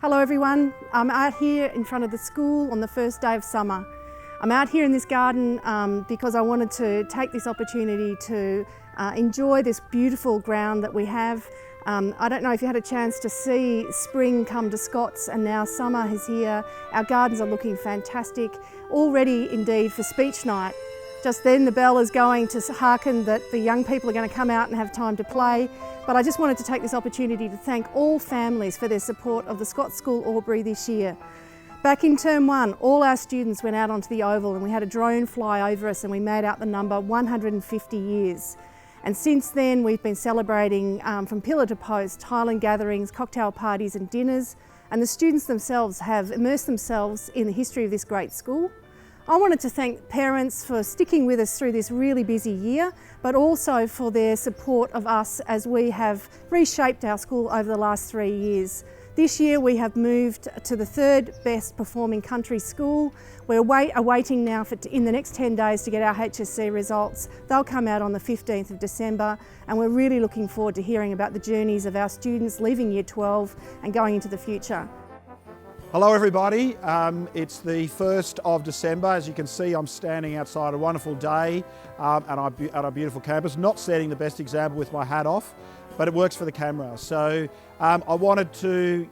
Hello everyone, I'm out here in front of the school on the first day of summer. I'm out here in this garden because I wanted to take this opportunity to enjoy this beautiful ground that we have. I don't know if you had a chance to see spring come to Scots and now summer is here. Our gardens are looking fantastic, all ready indeed for speech night. Just then the bell is going to hearken that the young people are going to come out and have time to play. But I just wanted to take this opportunity to thank all families for their support of the Scots School Albury this year. Back in term one, all our students went out onto the oval and we had a drone fly over us and we made out the number 150 years. And since then we've been celebrating from pillar to post, Highland gatherings, cocktail parties and dinners, and the students themselves have immersed themselves in the history of this great school. I wanted to thank parents for sticking with us through this really busy year, but also for their support of us as we have reshaped our school over the last 3 years. This year we have moved to the third best performing country school. We're awaiting now in the next 10 days to get our HSC results. They'll come out on the 15th of December and we're really looking forward to hearing about the journeys of our students leaving Year 12 and going into the future. Hello everybody, it's the 1st of December. As you can see, I'm standing outside a wonderful day at our beautiful campus, not setting the best example with my hat off, but it works for the camera. So I wanted to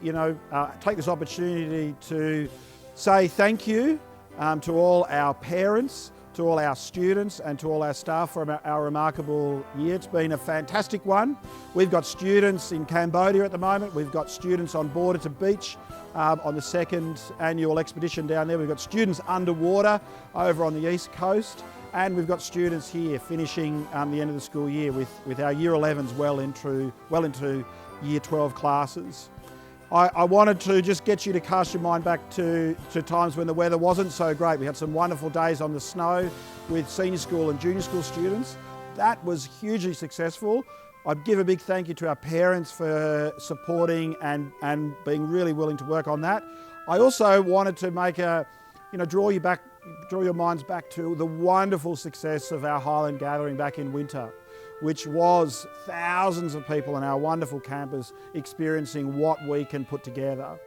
take this opportunity to say thank you to all our parents, to all our students and to all our staff for our remarkable year. It's been a fantastic one. We've got students in Cambodia at the moment. We've got students on board at the beach on the 2nd annual expedition down there. We've got students underwater over on the east coast, and we've got students here finishing the end of the school year with our Year 11s well into Year 12 classes. I wanted to just get you to cast your mind back to times when the weather wasn't so great. We had some wonderful days on the snow with senior school and junior school students. That was hugely successful. I'd give a big thank you to our parents for supporting and being really willing to work on that. I also wanted to make draw your minds back to the wonderful success of our Highland gathering back in winter, which was thousands of people on our wonderful campus experiencing what we can put together.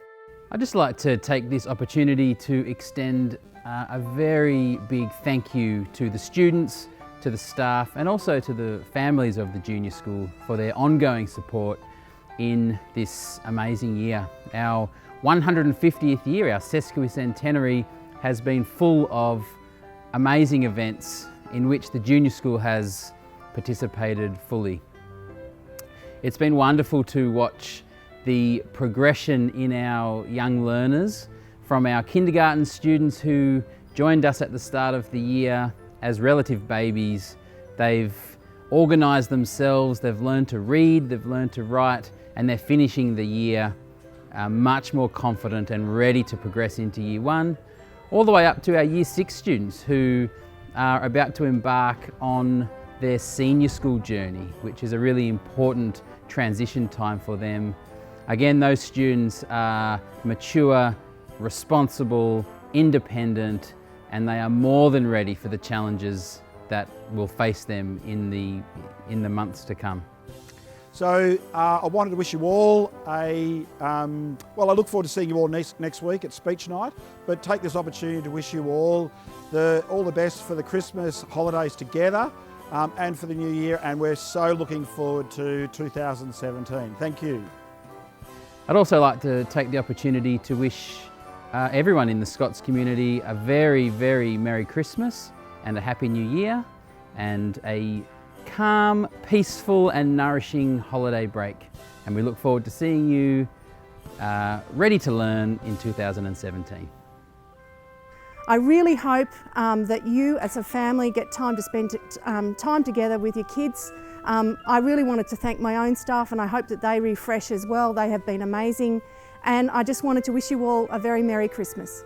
I'd just like to take this opportunity to extend a very big thank you to the students, to the staff and also to the families of the junior school for their ongoing support in this amazing year. Our 150th year, our sesquicentenary, has been full of amazing events in which the junior school has participated fully. It's been wonderful to watch the progression in our young learners, from our kindergarten students who joined us at the start of the year as relative babies. They've organised themselves, they've learned to read, they've learned to write, and they're finishing the year much more confident and ready to progress into Year 1, all the way up to our Year 6 students who are about to embark on their senior school journey, which is a really important transition time for them. Again, those students are mature, responsible, independent, and they are more than ready for the challenges that will face them in the months to come. So I wanted to wish you all I look forward to seeing you all next week at speech night, but take this opportunity to wish you all the best for the Christmas holidays together and for the new year, and we're so looking forward to 2017. Thank you. I'd also like to take the opportunity to wish everyone in the Scots community a very, very Merry Christmas and a Happy New Year and a calm, peaceful and nourishing holiday break. And we look forward to seeing you ready to learn in 2017. I really hope that you as a family get time to spend time together with your kids. I really wanted to thank my own staff and I hope that they refresh as well. They have been amazing. And I just wanted to wish you all a very Merry Christmas.